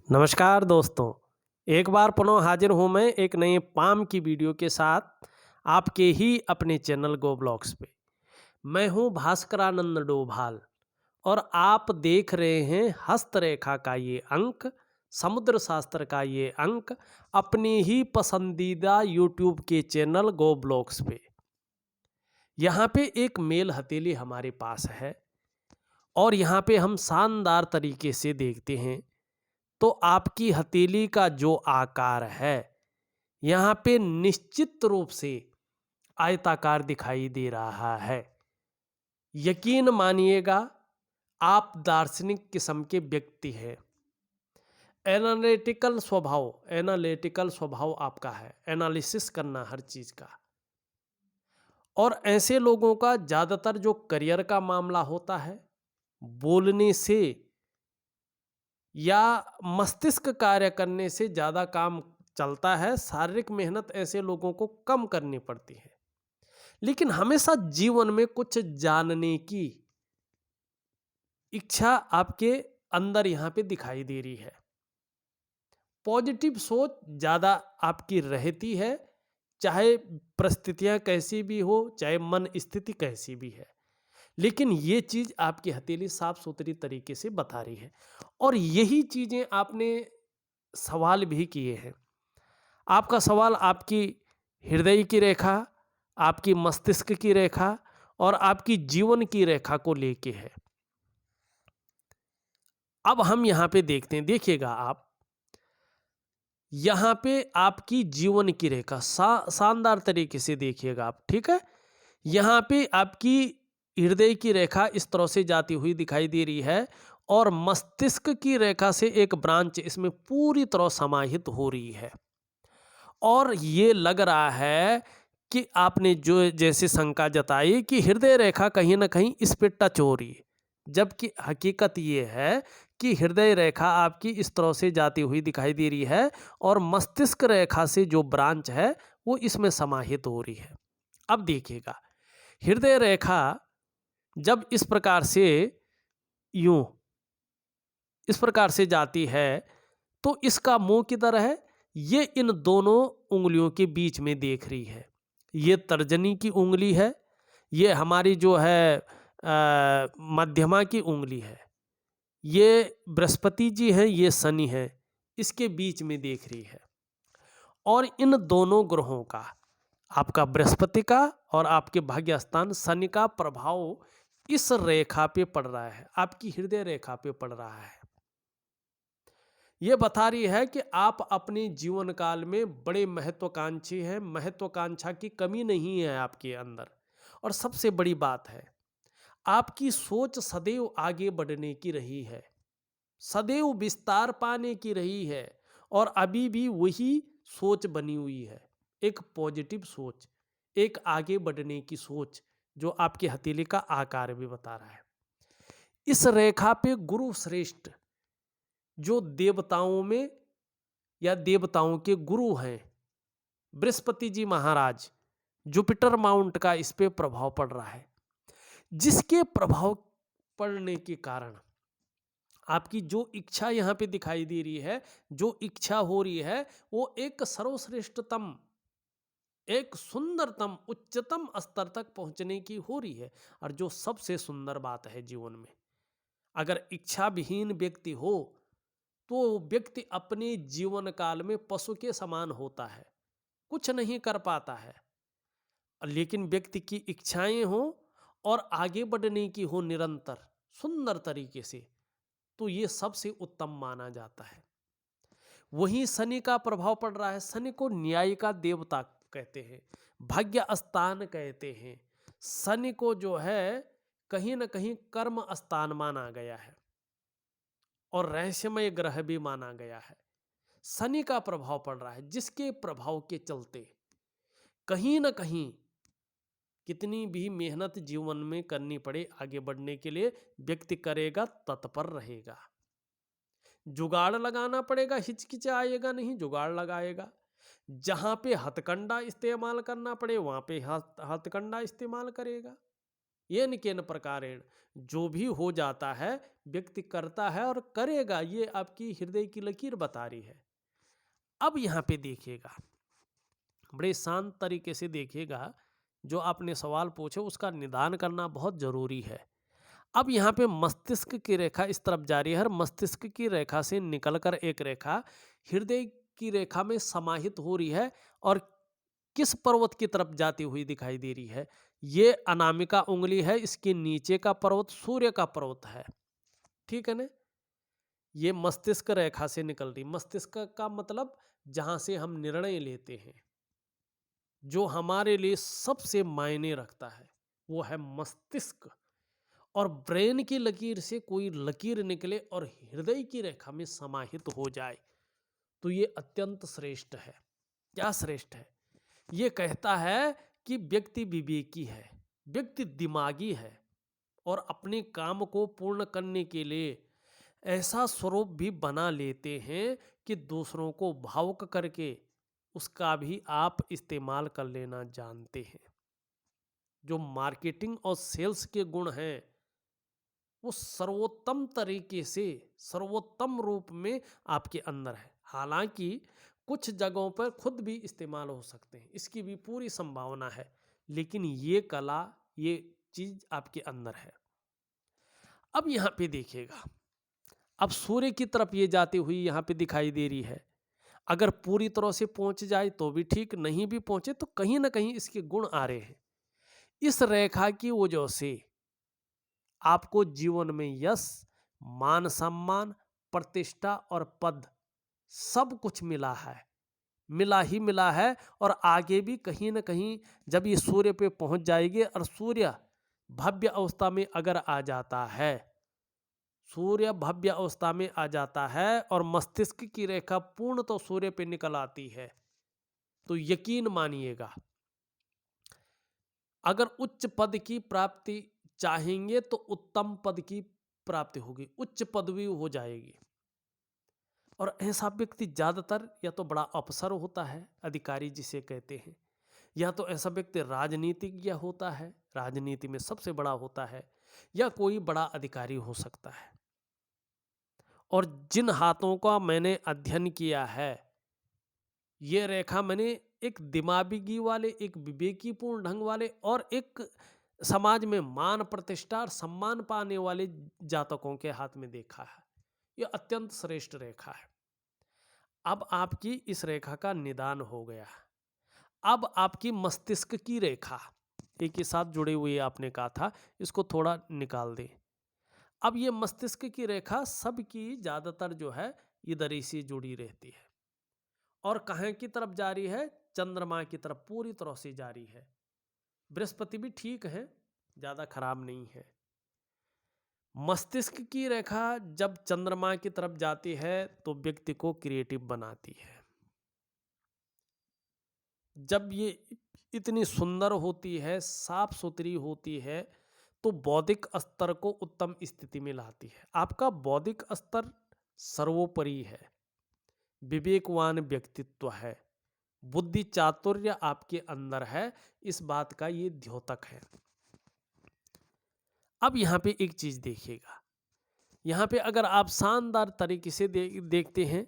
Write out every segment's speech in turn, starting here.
नमस्कार दोस्तों। एक बार पुनः हाजिर हूँ मैं एक नए पाम की वीडियो के साथ आपके ही अपने चैनल गो ब्लॉग्स पे। मैं हूँ भास्करानंद डोभाल और आप देख रहे हैं हस्तरेखा का ये अंक, समुद्र शास्त्र का ये अंक अपने ही पसंदीदा यूट्यूब के चैनल गो ब्लॉग्स पे। यहाँ पे एक मेल हथेली हमारे पास है और यहाँ पे हम शानदार तरीके से देखते हैं तो आपकी हथेली का जो आकार है यहाँ पे निश्चित रूप से आयताकार दिखाई दे रहा है। यकीन मानिएगा आप दार्शनिक किस्म के व्यक्ति हैं। एनालिटिकल स्वभाव आपका है, एनालिसिस करना हर चीज का। और ऐसे लोगों का ज्यादातर जो करियर का मामला होता है, बोलने से या मस्तिष्क कार्य करने से ज़्यादा काम चलता है। शारीरिक मेहनत ऐसे लोगों को कम करनी पड़ती है, लेकिन हमेशा जीवन में कुछ जानने की इच्छा आपके अंदर यहाँ पे दिखाई दे रही है। पॉजिटिव सोच ज़्यादा आपकी रहती है, चाहे परिस्थितियाँ कैसी भी हो, चाहे मन स्थिति कैसी भी है। लेकिन ये चीज़ आपकी हथेली साफ सुथरी तरीके से बता रही है। और यही चीज़ें आपने सवाल भी किए हैं। आपका सवाल आपकी हृदय की रेखा, आपकी मस्तिष्क की रेखा और आपकी जीवन की रेखा को लेके है। अब हम यहाँ पे देखते हैं, देखिएगा आप यहाँ पे आपकी जीवन की रेखा शानदार तरीके से देखिएगा आप, ठीक है। यहाँ पे आपकी हृदय की रेखा इस तरह से जाती हुई दिखाई दे रही है और मस्तिष्क की रेखा से एक ब्रांच इसमें पूरी तरह समाहित हो रही है। और ये लग रहा है कि आपने जो जैसे शंका जताई कि हृदय रेखा कहीं ना कहीं इस पे टच हो रही है, जबकि हकीकत ये है कि हृदय रेखा आपकी इस तरह से जाती हुई दिखाई दे रही है और मस्तिष्क रेखा से जो ब्रांच है वो इसमें समाहित हो रही है। अब देखिएगा, हृदय रेखा जब इस प्रकार से यूं इस प्रकार से जाती है तो इसका मुंह किधर है? ये इन दोनों उंगलियों के बीच में देख रही है। ये तर्जनी की उंगली है, ये हमारी जो है मध्यमा की उंगली है। ये बृहस्पति जी हैं, ये शनि है, इसके बीच में देख रही है। और इन दोनों ग्रहों का, आपका बृहस्पति का और आपके भाग्य स्थान शनि का प्रभाव इस रेखा पे पड़ रहा है, आपकी हृदय रेखा पे पड़ रहा है। ये बता रही है कि आप अपने जीवन काल में बड़े महत्वाकांक्षी हैं, महत्वाकांक्षा की कमी नहीं है आपके अंदर। और सबसे बड़ी बात है, आपकी सोच सदैव आगे बढ़ने की रही है, सदैव विस्तार पाने की रही है और अभी भी वही सोच बनी हुई है। एक पॉजिटिव सोच, एक आगे बढ़ने की सोच, जो आपकी हथेली का आकार भी बता रहा है। इस रेखा पे गुरु श्रेष्ठ, जो देवताओं में या देवताओं के गुरु हैं, बृहस्पति जी महाराज, जुपिटर माउंट का इस पे प्रभाव पड़ रहा है, जिसके प्रभाव पड़ने के कारण आपकी जो इच्छा यहाँ पे दिखाई दे रही है, जो इच्छा हो रही है, वो एक सर्वश्रेष्ठतम, एक सुंदरतम, उच्चतम स्तर तक पहुंचने की हो रही है। और जो सबसे सुंदर बात है जीवन में, अगर इच्छा विहीन व्यक्ति हो तो व्यक्ति अपने जीवन काल में पशु के समान होता है, कुछ नहीं कर पाता है। लेकिन व्यक्ति की इच्छाएं हो और आगे बढ़ने की हो निरंतर सुंदर तरीके से, तो ये सबसे उत्तम माना जाता है। वहीं शनि का प्रभाव पड़ रहा है। शनि को न्याय का देवता कहते हैं, भाग्य स्थान कहते हैं। शनि को जो है कहीं ना कहीं कर्म स्थान माना गया है और रहस्यमय ग्रह भी माना गया है। शनि का प्रभाव पड़ रहा है, जिसके प्रभाव के चलते कहीं ना कहीं कितनी भी मेहनत जीवन में करनी पड़े आगे बढ़ने के लिए, व्यक्ति करेगा, तत्पर रहेगा। जुगाड़ लगाना पड़ेगा, हिचकिचाएगा नहीं, जुगाड़ लगाएगा। जहां पे हथकंडा इस्तेमाल करना पड़े वहां पे हथकंडा इस्तेमाल करेगा। येन केन प्रकारेण, जो भी हो जाता है व्यक्ति करता है और करेगा, ये आपकी हृदय की लकीर बता रही है। अब यहाँ पे देखिएगा, बड़े शांत तरीके से देखिएगा, जो आपने सवाल पूछे उसका निदान करना बहुत जरूरी है। अब यहाँ पे मस्तिष्क की रेखा इस तरफ जा रही है और मस्तिष्क की रेखा से निकलकर एक रेखा हृदय की रेखा में समाहित हो रही है और किस पर्वत की तरफ जाती हुई दिखाई दे रही है? ये अनामिका उंगली है, इसके नीचे का पर्वत सूर्य का पर्वत है। ठीक है ना? ये मस्तिष्क रेखा से निकल रही। मस्तिष्क का मतलब जहां से हम निर्णय लेते हैं, जो हमारे लिए सबसे मायने रखता है, वो है मस्तिष्क। और ब्रेन की लकीर से कोई लकीर निकले और हृदय की रेखा में समाहित हो जाए, तो ये अत्यंत श्रेष्ठ है। क्या श्रेष्ठ है? ये कहता है कि व्यक्ति विवेकी है, व्यक्ति दिमागी है और अपने काम को पूर्ण करने के लिए ऐसा स्वरूप भी बना लेते हैं कि दूसरों को भावुक करके उसका भी आप इस्तेमाल कर लेना जानते हैं। जो मार्केटिंग और सेल्स के गुण हैं, वो सर्वोत्तम तरीके से, सर्वोत्तम रूप में आपके अंदर है। हालांकि कुछ जगहों पर खुद भी इस्तेमाल हो सकते हैं, इसकी भी पूरी संभावना है, लेकिन ये कला, ये चीज आपके अंदर है। अब यहाँ पे देखिएगा, अब सूर्य की तरफ ये जाती हुई यहाँ पे दिखाई दे रही है। अगर पूरी तरह से पहुंच जाए तो भी ठीक, नहीं भी पहुंचे तो कहीं ना कहीं इसके गुण आ रहे हैं। इस रेखा की वजह से आपको जीवन में यश, मान सम्मान, प्रतिष्ठा और पद सब कुछ मिला है, मिला ही मिला है। और आगे भी कहीं ना कहीं जब ये सूर्य पे पहुंच जाएगी और सूर्य भव्य अवस्था में अगर आ जाता है, सूर्य भव्य अवस्था में आ जाता है और मस्तिष्क की रेखा पूर्ण तो सूर्य पे निकल आती है, तो यकीन मानिएगा, अगर उच्च पद की प्राप्ति चाहेंगे तो उत्तम पद की प्राप्ति होगी, उच्च पदवी हो जाएगी। और ऐसा व्यक्ति ज्यादातर या तो बड़ा अफसर होता है, अधिकारी जिसे कहते हैं, या तो ऐसा व्यक्ति राजनीतिज्ञ होता है, राजनीति में सबसे बड़ा होता है, या कोई बड़ा अधिकारी हो सकता है। और जिन हाथों का मैंने अध्ययन किया है, ये रेखा मैंने एक दिमागी वाले, एक विवेकीपूर्ण ढंग वाले और एक समाज में मान प्रतिष्ठा और सम्मान पाने वाले जातकों के हाथ में देखा है। यह अत्यंत श्रेष्ठ रेखा है। अब आपकी इस रेखा का निदान हो गया। अब आपकी मस्तिष्क की रेखा एक ही साथ जुड़े हुए आपने कहा था, इसको थोड़ा निकाल दें। अब ये मस्तिष्क की रेखा सबकी ज्यादातर जो है इधर ही से जुड़ी रहती है और कहाँ की तरफ जा रही है? चंद्रमा की तरफ पूरी तरह से जा रही है। बृहस्पति भी ठीक है, ज्यादा खराब नहीं है। मस्तिष्क की रेखा जब चंद्रमा की तरफ जाती है तो व्यक्ति को क्रिएटिव बनाती है। जब ये इतनी सुंदर होती है, साफ सुथरी होती है, तो बौद्धिक स्तर को उत्तम स्थिति में लाती है। आपका बौद्धिक स्तर सर्वोपरि है, विवेकवान व्यक्तित्व है, बुद्धि चातुर्य आपके अंदर है, इस बात का ये द्योतक है। अब यहाँ पे एक चीज देखिएगा, यहाँ पे अगर आप शानदार तरीके से देखते हैं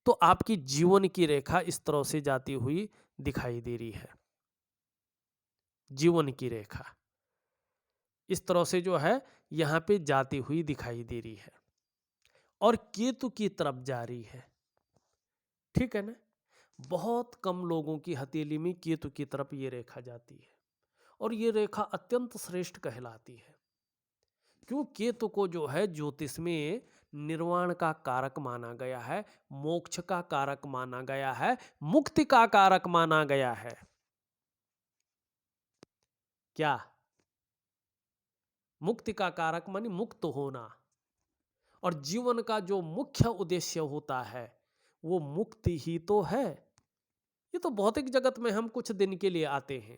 तो आपकी जीवन की रेखा इस तरह से जाती हुई दिखाई दे रही है। जीवन की रेखा इस तरह से जो है यहाँ पे जाती हुई दिखाई दे रही है और केतु की तरफ जा रही है। ठीक है ना? बहुत कम लोगों की हथेली में केतु की तरफ ये रेखा जाती है और ये रेखा अत्यंत श्रेष्ठ कहलाती है, क्यों? केतु को जो है ज्योतिष में निर्वाण का कारक माना गया है, मोक्ष का कारक माना गया है, मुक्ति का कारक माना गया है। क्या? मुक्ति का कारक मानी मुक्त होना, और जीवन का जो मुख्य उद्देश्य होता है वो मुक्ति ही तो है। ये तो भौतिक जगत में हम कुछ दिन के लिए आते हैं,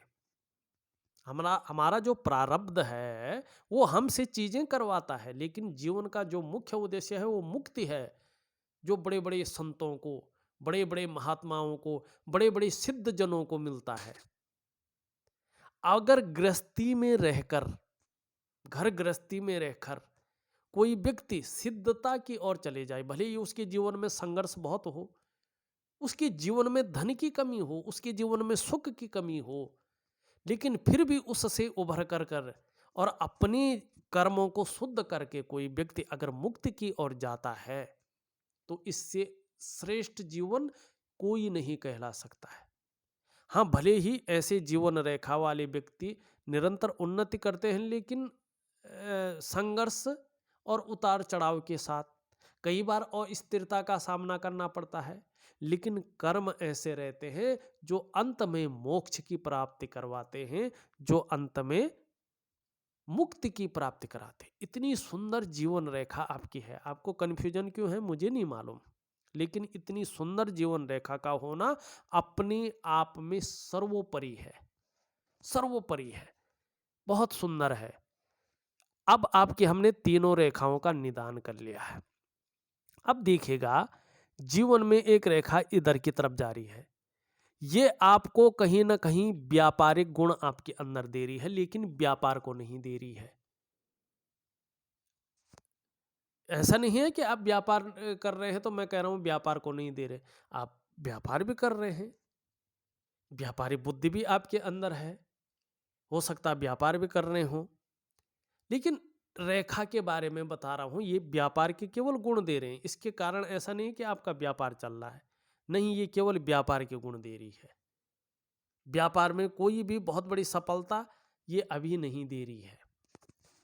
हमारा जो प्रारब्ध है वो हमसे चीजें करवाता है, लेकिन जीवन का जो मुख्य उद्देश्य है वो मुक्ति है, जो बड़े बड़े संतों को, बड़े बड़े महात्माओं को, बड़े बड़े सिद्ध जनों को मिलता है। अगर गृहस्थी में रहकर घर गृहस्थी में रहकर कोई व्यक्ति सिद्धता की ओर चले जाए, भले ही उसके जीवन में संघर्ष बहुत हो, उसके जीवन में धन की कमी हो, उसके जीवन में सुख की कमी हो, लेकिन फिर भी उससे उभर कर और अपने कर्मों को शुद्ध करके कोई व्यक्ति अगर मुक्ति की ओर जाता है, तो इससे श्रेष्ठ जीवन कोई नहीं कहला सकता है। हाँ, भले ही ऐसे जीवन रेखा वाले व्यक्ति निरंतर उन्नति करते हैं, लेकिन संघर्ष और उतार चढ़ाव के साथ कई बार अस्थिरता का सामना करना पड़ता है, लेकिन कर्म ऐसे रहते हैं जो अंत में मोक्ष की प्राप्ति करवाते हैं, जो अंत में मुक्ति की प्राप्ति कराते हैं। इतनी सुंदर जीवन रेखा आपकी है, आपको कन्फ्यूजन क्यों है मुझे नहीं मालूम, लेकिन इतनी सुंदर जीवन रेखा का होना अपने आप में सर्वोपरि है, सर्वोपरि है, बहुत सुंदर है। अब आपकी हमने तीनों रेखाओं का निदान कर लिया है। अब देखिएगा, जीवन में एक रेखा इधर की तरफ जा रही है, ये आपको कहीं ना कहीं व्यापारिक गुण आपके अंदर दे रही है, लेकिन व्यापार को नहीं दे रही है। ऐसा नहीं है कि आप व्यापार कर रहे हैं तो मैं कह रहा हूं व्यापार को नहीं दे रहे, आप व्यापार भी कर रहे हैं, व्यापारी बुद्धि भी आपके अंदर है, हो सकता है व्यापार भी कर रहे हो, लेकिन रेखा के बारे में बता रहा हूं, ये व्यापार के केवल गुण दे रहे हैं। इसके कारण ऐसा नहीं कि आपका व्यापार चल रहा है, नहीं, ये केवल व्यापार के गुण दे रही है। व्यापार में कोई भी बहुत बड़ी सफलता ये अभी नहीं दे रही है,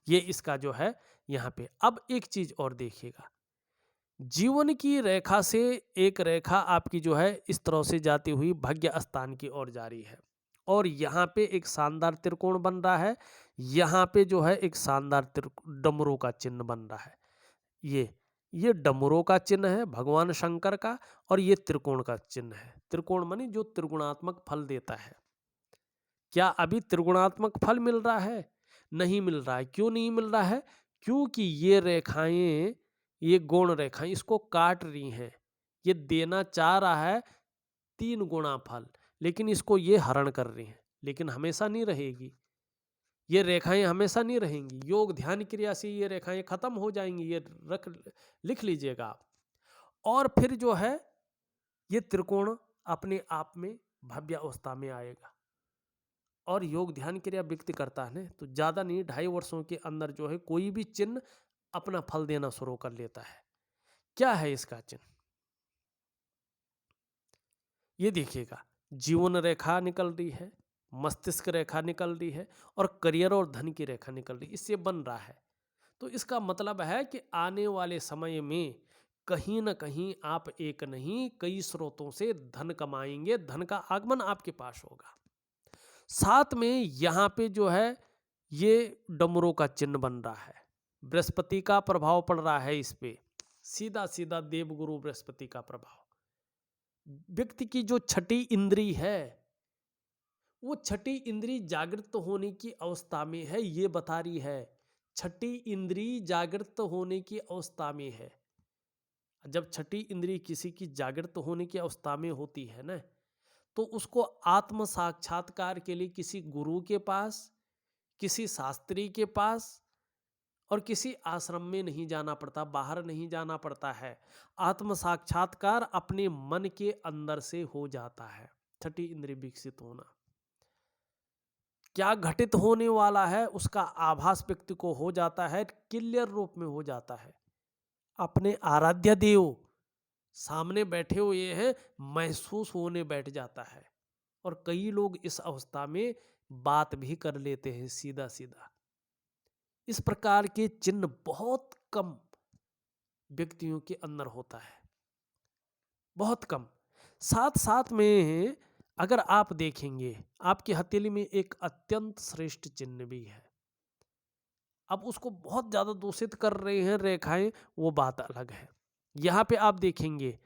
ये इसका जो है यहाँ पे। अब एक चीज और देखिएगा, जीवन की रेखा से एक रेखा आपकी जो है इस तरह से जाती हुई भाग्य स्थान की ओर जा रही है, और यहाँ पे एक शानदार त्रिकोण बन रहा है, यहाँ पे जो है एक शानदार डमरू का चिन्ह बन रहा है। ये डमरू का चिन्ह है भगवान शंकर का, और ये त्रिकोण का चिन्ह है। त्रिकोण माने जो त्रिगुणात्मक फल देता है। क्या अभी त्रिगुणात्मक फल मिल रहा है? नहीं मिल रहा है। क्यों नहीं मिल रहा है? क्योंकि ये रेखाएं, ये गौण रेखाएं इसको काट रही हैं। ये देना चाह रहा है 3 गुणा फल, लेकिन इसको ये हरण कर रही हैं। लेकिन हमेशा नहीं रहेगी, ये रेखाएं हमेशा नहीं रहेंगी। योग ध्यान क्रिया से ये रेखाएं खत्म हो जाएंगी, ये लिख लीजिएगा आप। और फिर जो है ये त्रिकोण अपने आप में भव्य अवस्था में आएगा। और योग ध्यान क्रिया व्यक्ति करता है ना, तो ज़्यादा नहीं, 2.5 वर्षों के अंदर जो है कोई भी चिन्ह अपना फल देना शुरू कर लेता है। क्या है इसका चिन्ह? ये देखिएगा, जीवन रेखा निकल रही है, मस्तिष्क रेखा निकल रही है, और करियर और धन की रेखा निकल रही है, इससे बन रहा है। तो इसका मतलब है कि आने वाले समय में कहीं ना कहीं आप एक नहीं कई स्रोतों से धन कमाएंगे, धन का आगमन आपके पास होगा। साथ में यहाँ पे जो है ये डमरू का चिन्ह बन रहा है, बृहस्पति का प्रभाव पड़ रहा है इस पे, सीधा सीधा देवगुरु बृहस्पति का प्रभाव। व्यक्ति की जो छठी इंद्री है, वो छठी इंद्री जागृत होने की अवस्था में है, ये बता रही है। छठी इंद्री जागृत होने की अवस्था में है। जब छठी इंद्री किसी की जागृत होने की अवस्था में होती है ना, तो उसको आत्म साक्षात्कार के लिए किसी गुरु के पास, किसी शास्त्री के पास और किसी आश्रम में नहीं जाना पड़ता, बाहर नहीं जाना पड़ता है। आत्म साक्षात्कार अपने मन के अंदर से हो जाता है। छठी इंद्रिय विकसित होना, क्या घटित होने वाला है उसका आभास व्यक्ति को हो जाता है, क्लियर रूप में हो जाता है। अपने आराध्य देव सामने बैठे हुए हैं, महसूस होने बैठ जाता है। और कई लोग इस अवस्था में बात भी कर लेते हैं सीधा सीधा। इस प्रकार के चिन्ह बहुत कम व्यक्तियों के अंदर होता है, बहुत कम। साथ साथ में अगर आप देखेंगे, आपकी हथेली में एक अत्यंत श्रेष्ठ चिन्ह भी है। अब उसको बहुत ज्यादा दूषित कर रहे हैं रेखाएं, वो बात अलग है। यहां पे आप देखेंगे,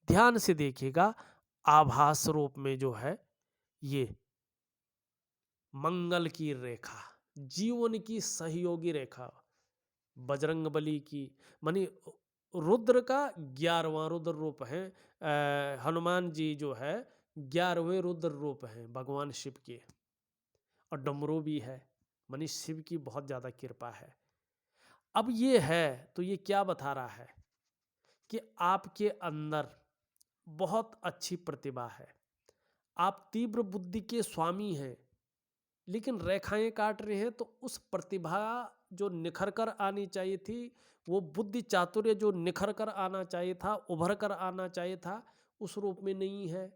ध्यान से देखिएगा, आभास रूप में जो है ये मंगल की रेखा, जीवन की सहयोगी रेखा, बजरंग बली की, मानी रुद्र का 11वां रुद्र रूप है। हनुमान जी जो है 11वें रुद्र रूप हैं भगवान शिव के, और डमरू भी है, मानी शिव की बहुत ज़्यादा कृपा है। अब ये है तो ये क्या बता रहा है कि आपके अंदर बहुत अच्छी प्रतिभा है, आप तीव्र बुद्धि के स्वामी हैं, लेकिन रेखाएं काट रहे हैं तो उस प्रतिभा जो निखर कर आनी चाहिए थी, वो बुद्धि चातुर्य जो निखर कर आना चाहिए था, उभर कर आना चाहिए था, उस रूप में नहीं है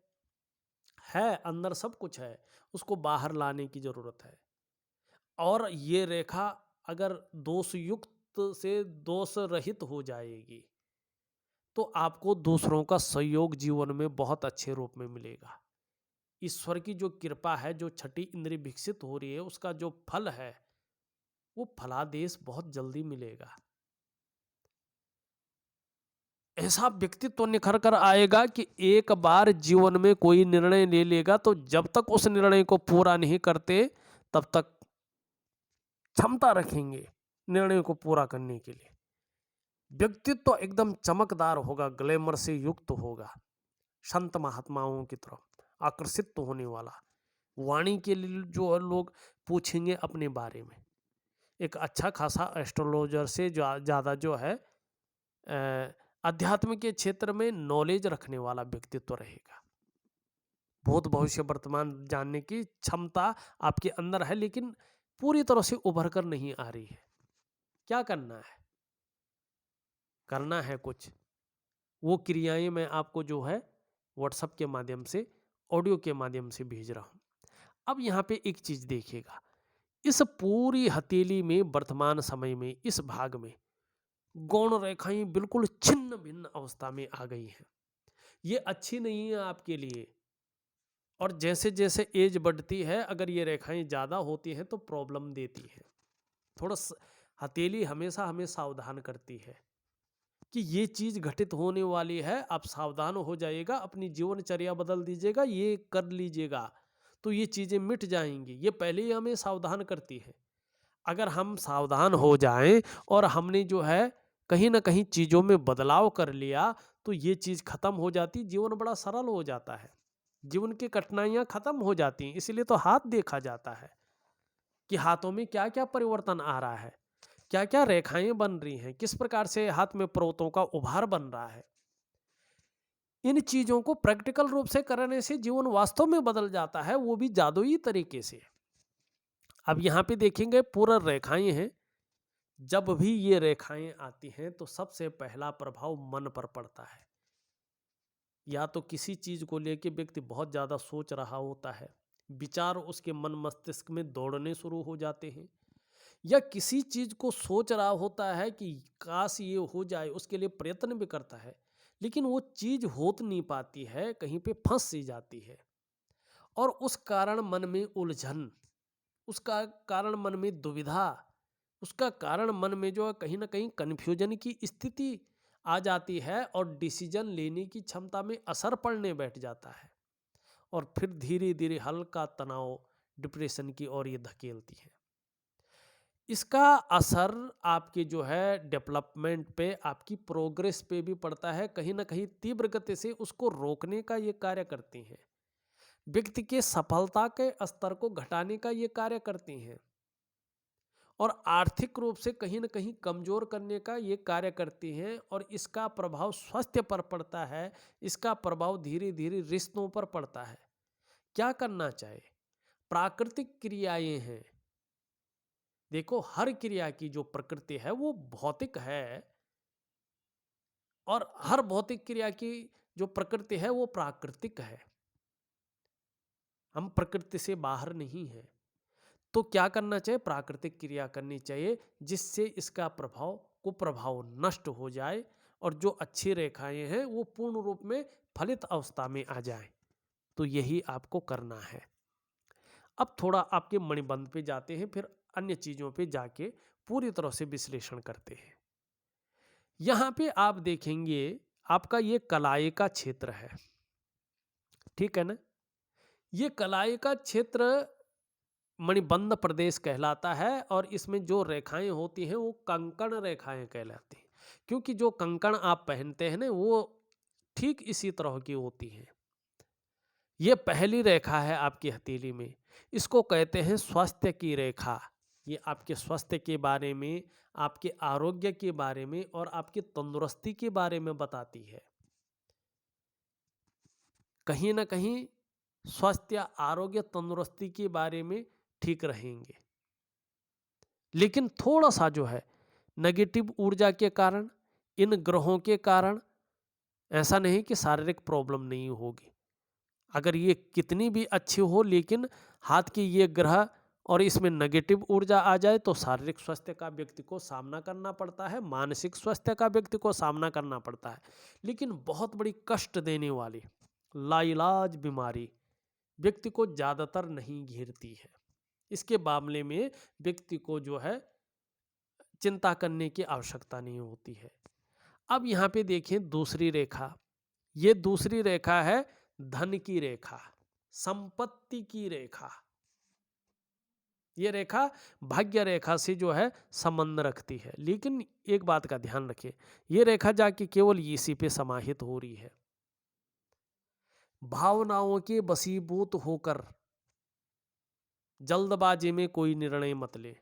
अंदर सब कुछ है, उसको बाहर लाने की जरूरत है। और ये रेखा अगर दोष युक्त से दोष रहित हो जाएगी तो आपको दूसरों का सहयोग जीवन में बहुत अच्छे रूप में मिलेगा। ईश्वर की जो कृपा है, जो छठी इंद्रिय विकसित हो रही है, उसका जो फल है वो फलादेश बहुत जल्दी मिलेगा। ऐसा व्यक्तित्व निखर कर आएगा कि एक बार जीवन में कोई निर्णय ले लेगा तो जब तक उस निर्णय को पूरा नहीं करते तब तक क्षमता रखेंगे निर्णय को पूरा करने के लिए। व्यक्तित्व एकदम चमकदार होगा, ग्लैमर से युक्त होगा, संत महात्माओं की तरफ आकर्षित तो होने वाला। वाणी के लिए जो लोग पूछेंगे अपने बारे में, एक अच्छा खासा एस्ट्रोलॉजर से ज़्यादा जो है अध्यात्म के क्षेत्र में नॉलेज रखने वाला व्यक्तित्व रहेगा। भूत भविष्य वर्तमान जानने की क्षमता आपके अंदर है, लेकिन पूरी तरह से उभर कर नहीं आ रही है। क्या करना है? करना है कुछ, वो क्रियाएं मैं आपको जो है व्हाट्सएप के माध्यम से, ऑडियो के माध्यम से भेज रहा हूं। अब यहाँ पे एक चीज देखिएगा, इस पूरी हथेली में वर्तमान समय में इस भाग में गौण रेखाएं बिल्कुल छिन्न भिन्न अवस्था में आ गई हैं। ये अच्छी नहीं है आपके लिए। और जैसे जैसे एज बढ़ती है, अगर ये रेखाएं ज़्यादा होती हैं तो प्रॉब्लम देती है। थोड़ा हथेली हमेशा हमें सावधान करती है कि ये चीज़ घटित होने वाली है, आप सावधान हो जाइएगा, अपनी जीवनचर्या बदल दीजिएगा, ये कर लीजिएगा तो ये चीज़ें मिट जाएंगी। ये पहले ही हमें सावधान करती है। अगर हम सावधान हो जाएं और हमने जो है कहीं ना कहीं चीज़ों में बदलाव कर लिया तो ये चीज़ खत्म हो जाती, जीवन बड़ा सरल हो जाता है, जीवन की कठिनाइयाँ खत्म हो जाती हैं। इसलिए तो हाथ देखा जाता है कि हाथों में क्या क्या परिवर्तन आ रहा है, क्या क्या रेखाएं बन रही हैं, किस प्रकार से हाथ में पर्वतों का उभार बन रहा है। इन चीज़ों को प्रैक्टिकल रूप से करने से जीवन वास्तव में बदल जाता है, वो भी जादुई तरीके से। अब यहाँ पे देखेंगे पूरा रेखाएं हैं। जब भी ये रेखाएं आती हैं तो सबसे पहला प्रभाव मन पर पड़ता है। या तो किसी चीज को लेके व्यक्ति बहुत ज्यादा सोच रहा होता है, विचार उसके मन मस्तिष्क में दौड़ने शुरू हो जाते हैं, या किसी चीज को सोच रहा होता है कि काश ये हो जाए, उसके लिए प्रयत्न भी करता है, लेकिन वो चीज हो तो नहीं पाती है, कहीं पे फंस सी जाती है। और उस कारण मन में उलझन, उसका कारण मन में दुविधा, उसका कारण मन में जो है कहीं ना कहीं कन्फ्यूजन की स्थिति आ जाती है और डिसीजन लेने की क्षमता में असर पड़ने बैठ जाता है। और फिर धीरे धीरे हल्का तनाव डिप्रेशन की ओर ये धकेलती है। इसका असर आपके जो है डेवलपमेंट पे, आपकी प्रोग्रेस पे भी पड़ता है, कहीं ना कहीं तीव्र गति से उसको रोकने का ये कार्य करती हैं। व्यक्ति के सफलता के स्तर को घटाने का ये कार्य करती हैं और आर्थिक रूप से कहीं न कहीं कमज़ोर करने का ये कार्य करती हैं। और इसका प्रभाव स्वास्थ्य पर पड़ता है, इसका प्रभाव धीरे धीरे रिश्तों पर पड़ता है। क्या करना चाहिए? प्राकृतिक क्रियाएं हैं। देखो, हर क्रिया की जो प्रकृति है वो भौतिक है, और हर भौतिक क्रिया की जो प्रकृति है वो प्राकृतिक है। हम प्रकृति से बाहर नहीं हैं। तो क्या करना चाहिए? प्राकृतिक क्रिया करनी चाहिए जिससे इसका कुप्रभाव नष्ट हो जाए और जो अच्छी रेखाएं हैं वो पूर्ण रूप में फलित अवस्था में आ जाए। तो यही आपको करना है। अब थोड़ा आपके मणिबंध पे जाते हैं, फिर अन्य चीजों पे जाके पूरी तरह से विश्लेषण करते हैं। यहां पे आप देखेंगे आपका ये कलाई का क्षेत्र है, ठीक है ना? ये कलाई का क्षेत्र मणिबंध प्रदेश कहलाता है और इसमें जो रेखाएं होती हैं वो कंकण रेखाएं कहलाती हैं, क्योंकि जो कंकण आप पहनते हैं ना वो ठीक इसी तरह की होती हैं। ये पहली रेखा है आपकी हथेली में, इसको कहते हैं स्वास्थ्य की रेखा। ये आपके स्वास्थ्य के बारे में, आपके आरोग्य के बारे में और आपकी तंदुरुस्ती के बारे में बताती है। कहीं न कहीं स्वास्थ्य, आरोग्य, तंदुरुस्ती के बारे में ठीक रहेंगे। लेकिन थोड़ा-सा जो है नेगेटिव ऊर्जा के कारण, इन ग्रहों के कारण, ऐसा नहीं कि शारीरिक प्रॉब्लम नहीं होगी। अगर ये कितनी भी अच्छी हो, लेकिन हाथ की ये ग्रह और इसमें नेगेटिव ऊर्जा आ जाए तो शारीरिक स्वास्थ्य का व्यक्ति को सामना करना पड़ता है, मानसिक स्वास्थ्य का व्यक्ति को सामना करना पड़ता है। लेकिन बहुत बड़ी कष्ट देने वाली लाइलाज बीमारी व्यक्ति को ज़्यादातर नहीं घेरती है। इसके मामले में व्यक्ति को जो है चिंता करने की आवश्यकता नहीं होती है। अब यहाँ पे देखें दूसरी रेखा, ये दूसरी रेखा है धन की रेखा, संपत्ति की रेखा। ये रेखा भाग्य रेखा से जो है संबंध रखती है। लेकिन एक बात का ध्यान रखें, ये रेखा जाके केवल इसी पे समाहित हो रही है। भावनाओं के वशीभूत होकर जल्दबाजी में कोई निर्णय मत ले।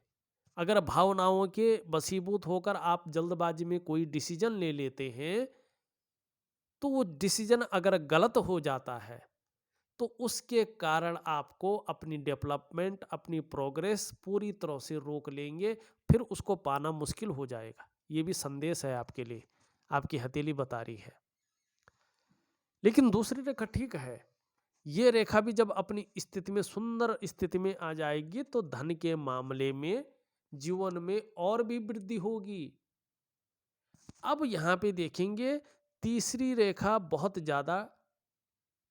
अगर भावनाओं के वशीभूत होकर आप जल्दबाजी में कोई डिसीजन ले लेते हैं तो वो डिसीजन अगर गलत हो जाता है तो उसके कारण आपको अपनी डेवलपमेंट, अपनी प्रोग्रेस पूरी तरह से रोक लेंगे, फिर उसको पाना मुश्किल हो जाएगा। ये भी संदेश है आपके लिए, आपकी हथेली बता रही है। लेकिन दूसरी रेखा ठीक है, ये रेखा भी जब अपनी स्थिति में, सुंदर स्थिति में आ जाएगी तो धन के मामले में जीवन में और भी वृद्धि होगी। अब यहाँ पे देखेंगे तीसरी रेखा बहुत ज़्यादा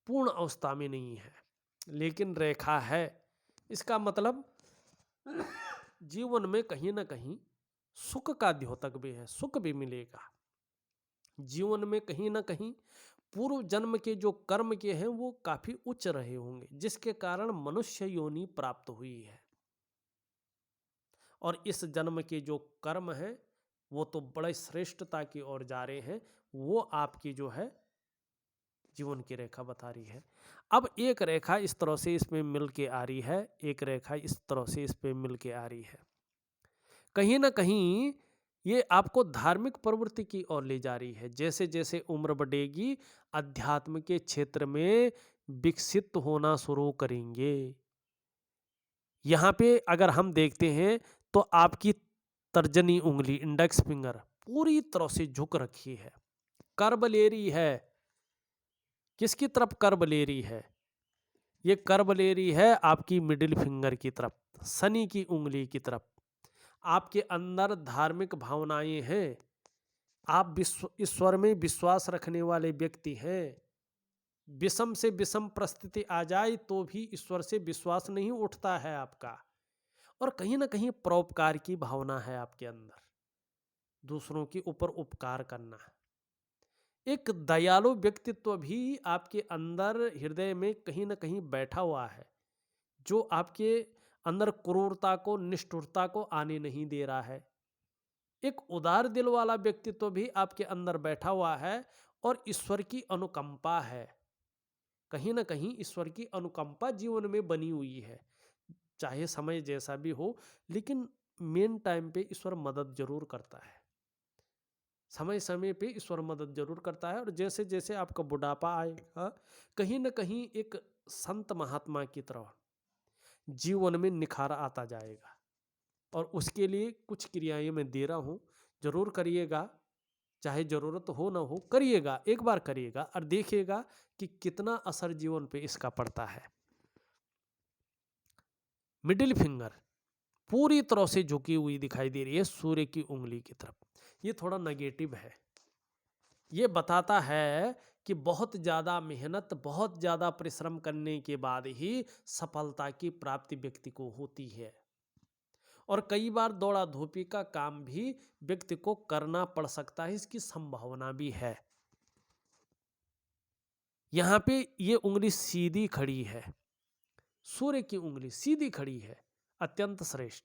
पूर्ण अवस्था में नहीं है, लेकिन रेखा है। इसका मतलब जीवन में कहीं ना कहीं सुख का द्योतक भी है, सुख भी मिलेगा। जीवन में कहीं ना कहीं पूर्व जन्म के जो कर्म के हैं वो काफी उच्च रहे होंगे, जिसके कारण मनुष्य योनि प्राप्त हुई है। और इस जन्म के जो कर्म हैं वो तो बड़े श्रेष्ठता की ओर जा रहे हैं। वो आपकी जो है जीवन की रेखा बता रही है। अब एक रेखा इस तरह से इसमें मिल के आ रही है, एक रेखा इस तरह से इस पे मिल के आ रही है। कहीं ना कहीं ये आपको धार्मिक प्रवृत्ति की ओर ले जा रही है। जैसे जैसे उम्र बढ़ेगी, अध्यात्म के क्षेत्र में विकसित होना शुरू करेंगे। यहाँ पे अगर हम देखते हैं तो आपकी तर्जनी उंगली, इंडेक्स फिंगर पूरी तरह से झुक रखी है, कर्ब ले रही है। किसकी तरफ कर्ब ले रही है? ये कर्ब ले रही है आपकी मिडिल फिंगर की तरफ, शनि की उंगली की तरफ। आपके अंदर धार्मिक भावनाएं हैं, आप ईश्वर में विश्वास रखने वाले व्यक्ति हैं। विषम से विषम परिस्थिति आ जाए तो भी ईश्वर से विश्वास नहीं उठता है आपका। और कहीं ना कहीं परोपकार की भावना है आपके अंदर, दूसरों के ऊपर उपकार करना। एक दयालु व्यक्तित्व भी आपके अंदर हृदय में कहीं ना कहीं बैठा हुआ है, जो आपके अंदर क्रूरता को, निष्ठुरता को आने नहीं दे रहा है। एक उदार दिल वाला व्यक्तित्व भी आपके अंदर बैठा हुआ है और ईश्वर की अनुकंपा है। कहीं ना कहीं ईश्वर की अनुकंपा जीवन में बनी हुई है। चाहे समय जैसा भी हो, लेकिन मेन टाइम पे ईश्वर मदद जरूर करता है। समय समय पे ईश्वर मदद जरूर करता है। और जैसे जैसे आपका बुढ़ापा आएगा, कहीं ना कहीं एक संत महात्मा की तरह जीवन में निखार आता जाएगा। और उसके लिए कुछ क्रियाएं मैं दे रहा हूँ, जरूर करिएगा। चाहे जरूरत हो ना हो, करिएगा, एक बार करिएगा और देखिएगा कि कितना असर जीवन पे इसका पड़ता है। मिडिल फिंगर पूरी तरह से झुकी हुई दिखाई दे रही है सूर्य की उंगली की तरफ। ये थोड़ा नेगेटिव है। ये बताता है कि बहुत ज़्यादा मेहनत, बहुत ज़्यादा परिश्रम करने के बाद ही सफलता की प्राप्ति व्यक्ति को होती है। और कई बार दौड़ा धूपी का काम भी व्यक्ति को करना पड़ सकता है, इसकी संभावना भी है। यहाँ पे ये उंगली सीधी खड़ी है, सूर्य की उंगली सीधी खड़ी है, अत्यंत श्रेष्ठ।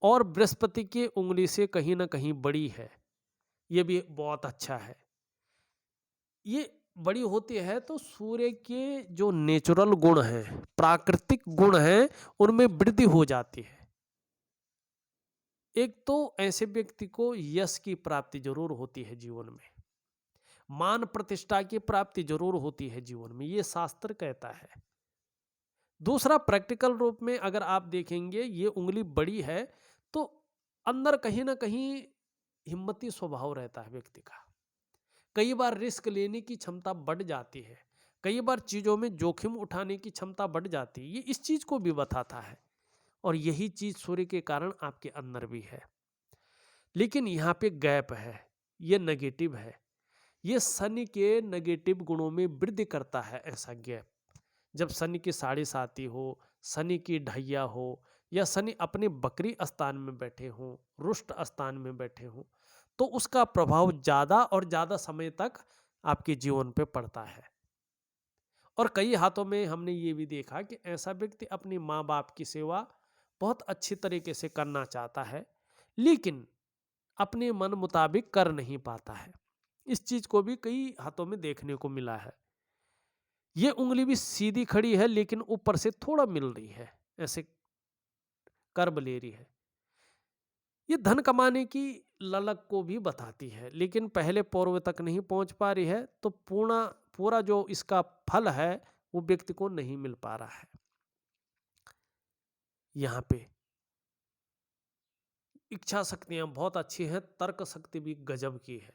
और बृहस्पति की उंगली से कहीं ना कहीं बड़ी है, ये भी बहुत अच्छा है। ये बड़ी होती है तो सूर्य के जो नेचुरल गुण हैं, प्राकृतिक गुण हैं, उनमें वृद्धि हो जाती है। एक तो ऐसे व्यक्ति को यश की प्राप्ति जरूर होती है जीवन में, मान प्रतिष्ठा की प्राप्ति जरूर होती है जीवन में, ये शास्त्र कहता है। दूसरा, प्रैक्टिकल रूप में अगर आप देखेंगे ये उंगली बड़ी है तो अंदर कहीं ना कहीं हिम्मती स्वभाव रहता है व्यक्ति का। कई बार रिस्क लेने की क्षमता बढ़ जाती है, कई बार चीजों में जोखिम उठाने की क्षमता बढ़ जाती है, ये इस चीज को भी बताता है। और यही चीज सूर्य के कारण आपके अंदर भी है। लेकिन यहाँ पे गैप है, ये नेगेटिव है, ये शनि के नेगेटिव गुणों में वृद्धि करता है। ऐसा गैप जब शनि की साढ़े साती हो, शनि की ढैया हो, या शनि अपने बकरी स्थान में बैठे हों, रुष्ट स्थान में बैठे हों, तो उसका प्रभाव ज़्यादा और ज़्यादा समय तक आपके जीवन पे पड़ता है। और कई हाथों में हमने ये भी देखा कि ऐसा व्यक्ति अपने माँ बाप की सेवा बहुत अच्छी तरीके से करना चाहता है, लेकिन अपने मन मुताबिक कर नहीं पाता है। इस चीज को भी कई हाथों में देखने को मिला है। ये उंगली भी सीधी खड़ी है लेकिन ऊपर से थोड़ा मिल रही है, ऐसे कर्व ले रही है। ये धन कमाने की ललक को भी बताती है, लेकिन पहले पूर्व तक नहीं पहुंच पा रही है, तो पूरा जो इसका फल है वो व्यक्ति को नहीं मिल पा रहा है। यहाँ पे इच्छा शक्तियां बहुत अच्छी हैं, तर्क शक्ति भी गजब की है,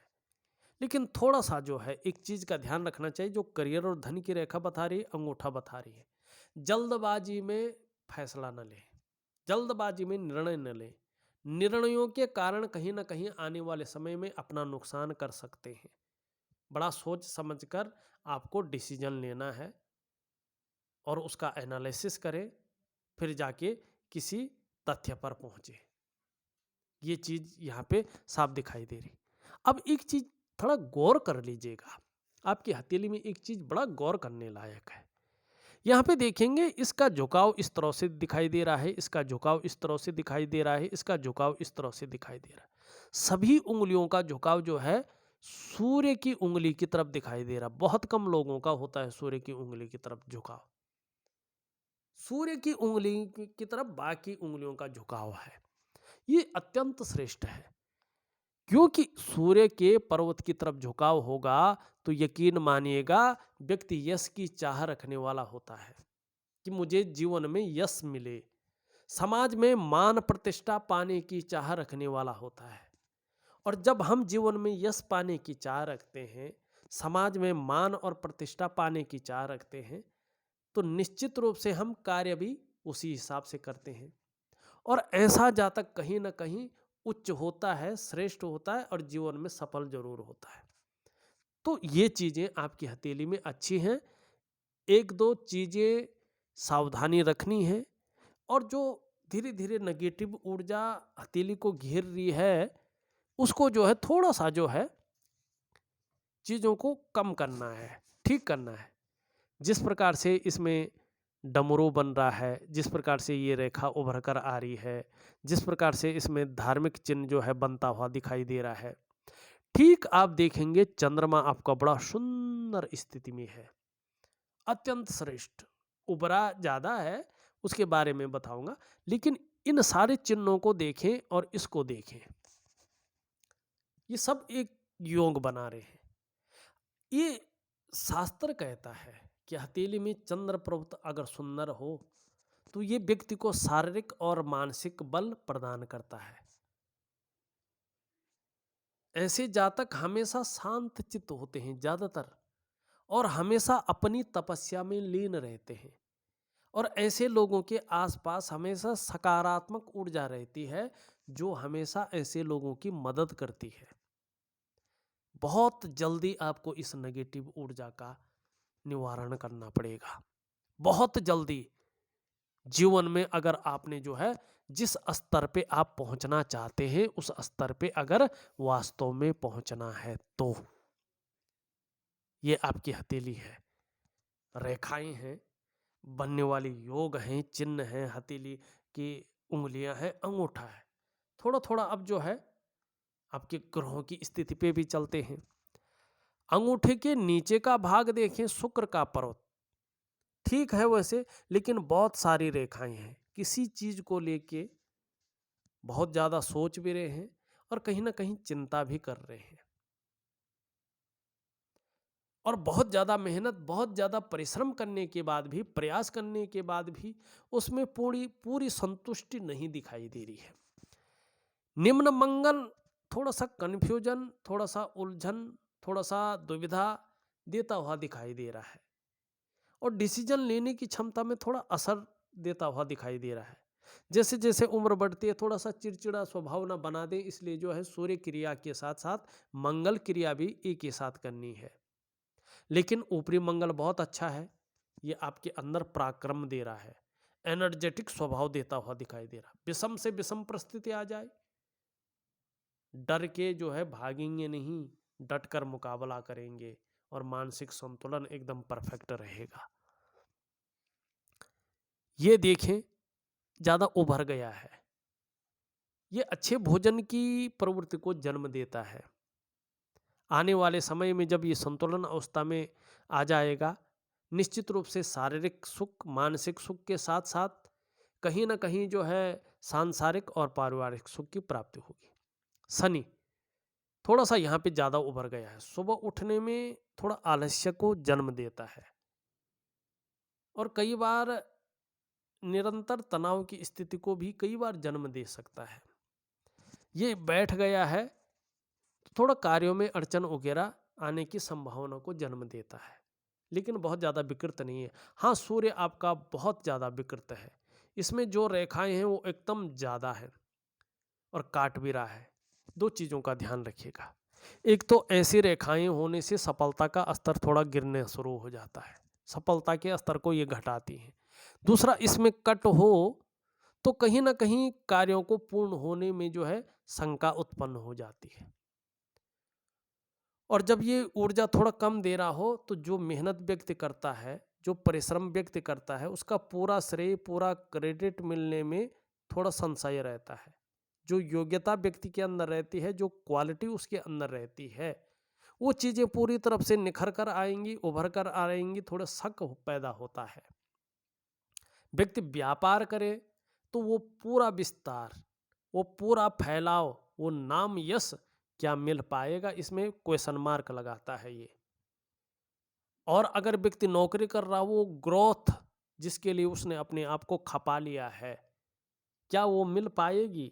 लेकिन थोड़ा सा जो है एक चीज का ध्यान रखना चाहिए, जो करियर और धन की रेखा बता रही है, अंगूठा बता रही है। जल्दबाजी में फैसला न लें, जल्दबाजी में निर्णय न लें। निर्णयों के कारण कहीं ना कहीं आने वाले समय में अपना नुकसान कर सकते हैं। बड़ा सोच समझकर आपको डिसीजन लेना है और उसका एनालिसिस करें, फिर जाके किसी तथ्य पर पहुंचे। ये चीज यहाँ पे साफ दिखाई दे रही। अब एक चीज थोड़ा गौर कर लीजिएगा, आपकी हथेली में एक चीज बड़ा गौर करने लायक है। यहाँ पे देखेंगे इसका झुकाव इस तरह से दिखाई दे रहा है, इसका झुकाव इस तरह से दिखाई दे रहा है, इसका झुकाव इस तरह से दिखाई दे रहा है। सभी उंगलियों का झुकाव जो है सूर्य की उंगली की तरफ दिखाई दे रहा। बहुत कम लोगों का होता है सूर्य की उंगली की तरफ झुकाव। सूर्य की उंगली की तरफ बाकी उंगलियों का झुकाव है। ये अत्यंत श्रेष्ठ है, क्योंकि सूर्य के पर्वत की तरफ झुकाव होगा तो यकीन मानिएगा व्यक्ति यश की चाह रखने वाला होता है कि मुझे जीवन में यश मिले, समाज में मान प्रतिष्ठा पाने की चाह रखने वाला होता है। और जब हम जीवन में यश पाने की चाह रखते हैं, समाज में मान और प्रतिष्ठा पाने की चाह रखते हैं, तो निश्चित रूप से हम कार्य भी उसी हिसाब से करते हैं। और ऐसा जातक कहीं ना कहीं उच्च होता है, श्रेष्ठ होता है और जीवन में सफल जरूर होता है। तो ये चीजें आपकी हथेली में अच्छी हैं। एक दो चीजें सावधानी रखनी है, और जो धीरे धीरे नेगेटिव ऊर्जा हथेली को घेर रही है उसको जो है थोड़ा सा जो है चीजों को कम करना है, ठीक करना है। जिस प्रकार से इसमें डमरू बन रहा है, जिस प्रकार से ये रेखा उभर कर आ रही है, जिस प्रकार से इसमें धार्मिक चिन्ह जो है बनता हुआ दिखाई दे रहा है, ठीक आप देखेंगे चंद्रमा आपका बड़ा सुंदर स्थिति में है, अत्यंत श्रेष्ठ। उभरा ज्यादा है, उसके बारे में बताऊंगा, लेकिन इन सारे चिन्हों को देखें और इसको देखें, ये सब एक योग बना रहे हैं। ये शास्त्र कहता है कि हथेली में चंद्र पर्वत अगर सुंदर हो तो ये व्यक्ति को शारीरिक और मानसिक बल प्रदान करता है। ऐसे जातक हमेशा शांत चित्त होते हैं ज्यादातर, और हमेशा अपनी तपस्या में लीन रहते हैं। और ऐसे लोगों के आसपास हमेशा सकारात्मक ऊर्जा रहती है, जो हमेशा ऐसे लोगों की मदद करती है। बहुत जल्दी आपको इस नेगेटिव ऊर्जा का निवारण करना पड़ेगा, बहुत जल्दी। जीवन में अगर आपने जो है जिस स्तर पे आप पहुंचना चाहते हैं उस स्तर पे अगर वास्तव में पहुंचना है, तो ये आपकी हथेली है, रेखाएं हैं, बनने वाली योग हैं, चिन्ह हैं, हथेली की उंगलियां हैं, अंगूठा है। थोड़ा थोड़ा अब जो है आपके ग्रहों की स्थिति पे भी चलते हैं। अंगूठे के नीचे का भाग देखें, शुक्र का पर्वत ठीक है वैसे, लेकिन बहुत सारी रेखाएं हैं, किसी चीज को लेके बहुत ज़्यादा सोच भी रहे हैं और कहीं ना कहीं चिंता भी कर रहे हैं, और बहुत ज़्यादा मेहनत, बहुत ज़्यादा परिश्रम करने के बाद भी, प्रयास करने के बाद भी उसमें पूरी पूरी संतुष्टि नहीं दिखाई दे रही है। निम्न मंगल थोड़ा सा कन्फ्यूजन, थोड़ा सा उलझन, थोड़ा सा दुविधा देता हुआ दिखाई दे रहा है, और डिसीजन लेने की क्षमता में थोड़ा असर देता हुआ दिखाई दे रहा है। जैसे जैसे उम्र बढ़ती है थोड़ा सा चिड़चिड़ा स्वभाव ना बना दे, इसलिए जो है सूर्य क्रिया के साथ साथ मंगल क्रिया भी एक ही साथ करनी है। लेकिन ऊपरी मंगल बहुत अच्छा है, ये आपके अंदर पराक्रम दे रहा है, एनर्जेटिक स्वभाव देता हुआ दिखाई दे रहा। विषम से विषम परिस्थिति आ जाए, डर के जो है भागेंगे नहीं, डट कर मुकाबला करेंगे, और मानसिक संतुलन एकदम परफेक्ट रहेगा। ये देखें ज़्यादा उभर गया है, ये अच्छे भोजन की प्रवृत्ति को जन्म देता है। आने वाले समय में जब ये संतुलन अवस्था में आ जाएगा, निश्चित रूप से शारीरिक सुख, मानसिक सुख के साथ साथ कहीं ना कहीं जो है सांसारिक और पारिवारिक सुख की प्राप्ति होगी। शनि थोड़ा सा यहाँ पे ज़्यादा उभर गया है, सुबह उठने में थोड़ा आलस्य को जन्म देता है, और कई बार निरंतर तनाव की स्थिति को भी कई बार जन्म दे सकता है। ये बैठ गया है तो थोड़ा कार्यों में अड़चन वगैरह आने की संभावना को जन्म देता है, लेकिन बहुत ज़्यादा विकृत नहीं है। हाँ, सूर्य आपका बहुत ज़्यादा विकृत है, इसमें जो रेखाएं हैं वो एकदम ज़्यादा है और काट भी रहा है। दो चीज़ों का ध्यान रखिएगा, एक तो ऐसी रेखाएं होने से सफलता का स्तर थोड़ा गिरने शुरू हो जाता है, सफलता के स्तर को ये घटाती हैं। दूसरा, इसमें कट हो तो कहीं ना कहीं कार्यों को पूर्ण होने में जो है शंका उत्पन्न हो जाती है, और जब ये ऊर्जा थोड़ा कम दे रहा हो तो जो मेहनत व्यक्त करता है, जो परिश्रम व्यक्त करता है, उसका पूरा श्रेय, पूरा क्रेडिट मिलने में थोड़ा संशय रहता है। जो योग्यता व्यक्ति के अंदर रहती है, जो क्वालिटी उसके अंदर रहती है, वो चीज़ें पूरी तरफ से निखर कर आएंगी, उभर कर आएंगी, थोड़ा शक पैदा होता है। व्यक्ति व्यापार करे तो वो पूरा विस्तार, वो पूरा फैलाव, वो नाम यश क्या मिल पाएगा, इसमें क्वेश्चन मार्क लगाता है ये। और अगर व्यक्ति नौकरी कर रहा, वो ग्रोथ जिसके लिए उसने अपने आप को खपा लिया है, क्या वो मिल पाएगी,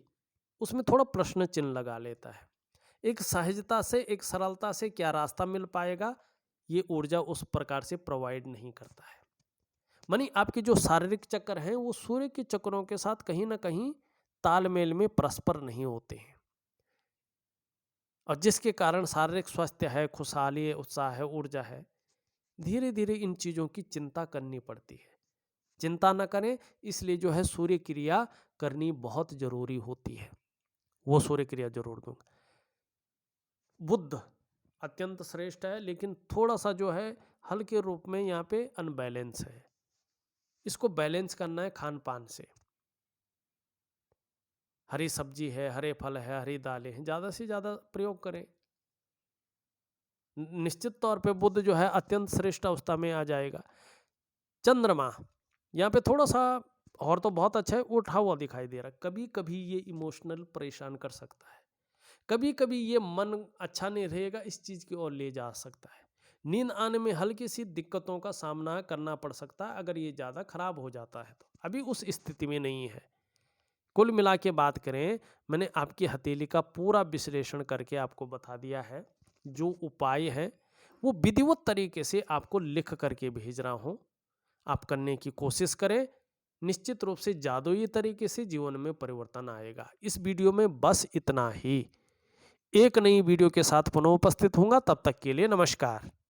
उसमें थोड़ा प्रश्न चिन्ह लगा लेता है। एक सहजता से, एक सरलता से क्या रास्ता मिल पाएगा, ये ऊर्जा उस प्रकार से प्रोवाइड नहीं करता है। मानी आपके जो शारीरिक चक्र हैं वो सूर्य के चक्रों के साथ कहीं ना कहीं तालमेल में परस्पर नहीं होते हैं, और जिसके कारण शारीरिक स्वास्थ्य है, खुशहाली है, उत्साह है, ऊर्जा है, धीरे धीरे इन चीज़ों की चिंता करनी पड़ती है। चिंता न करें, इसलिए जो है सूर्य क्रिया करनी बहुत जरूरी होती है, वो सूर्य क्रिया जरूर दूंगा। बुध अत्यंत श्रेष्ठ है, लेकिन थोड़ा सा जो है हल्के रूप में यहाँ पे अनबैलेंस है, इसको बैलेंस करना है खान पान से। हरी सब्जी है, हरे फल है, हरी दालें हैं, ज़्यादा से ज़्यादा प्रयोग करें। निश्चित तौर पे बुध जो है अत्यंत श्रेष्ठ अवस्था में आ जाएगा। चंद्रमा यहाँ पे थोड़ा सा, और तो बहुत अच्छा है, उठा हुआ दिखाई दे रहा है। कभी कभी ये इमोशनल परेशान कर सकता है, कभी कभी ये मन अच्छा नहीं रहेगा, इस चीज़ की ओर ले जा सकता है। नींद आने में हल्की सी दिक्कतों का सामना करना पड़ सकता है अगर ये ज़्यादा खराब हो जाता है तो, अभी उस स्थिति में नहीं है। कुल मिला के बात करें, मैंने आपकी हथेली का पूरा विश्लेषण करके आपको बता दिया है। जो उपाय है वो विधिवत तरीके से आपको लिख करके भेज रहा हूँ, आप करने की कोशिश करें। निश्चित रूप से जादुई तरीके से जीवन में परिवर्तन आएगा। इस वीडियो में बस इतना ही। एक नई वीडियो के साथ पुनः उपस्थित होऊंगा, तब तक के लिए नमस्कार।